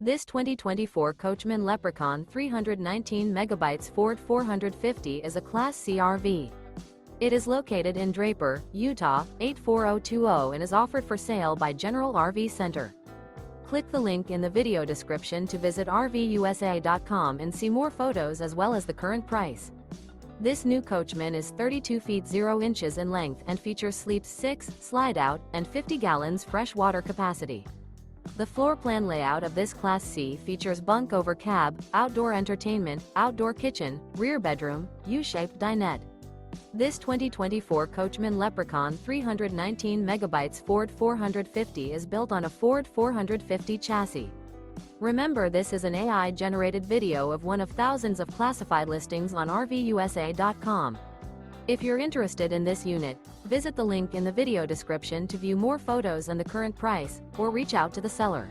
This 2024 Coachmen Leprechaun 319 megabytes Ford 450 is a Class C RV. It is located in Draper, Utah, 84020 and is offered for sale by General RV Center. Click the link in the video description to visit RVUSA.com and see more photos as well as the current price. This new Coachmen is 32 feet 0 inches in length and features sleeps 6, slide-out, and 50 gallons fresh water capacity. The floor plan layout of this Class C features bunk over cab, outdoor entertainment, outdoor kitchen, rear bedroom, U-shaped dinette. This 2024 Coachmen Leprechaun 319 megabytes Ford 450 is built on a Ford 450 chassis. Remember, this is an AI-generated video of one of thousands of classified listings on RVUSA.com. If you're interested in this unit, visit the link in the video description to view more photos and the current price, or reach out to the seller.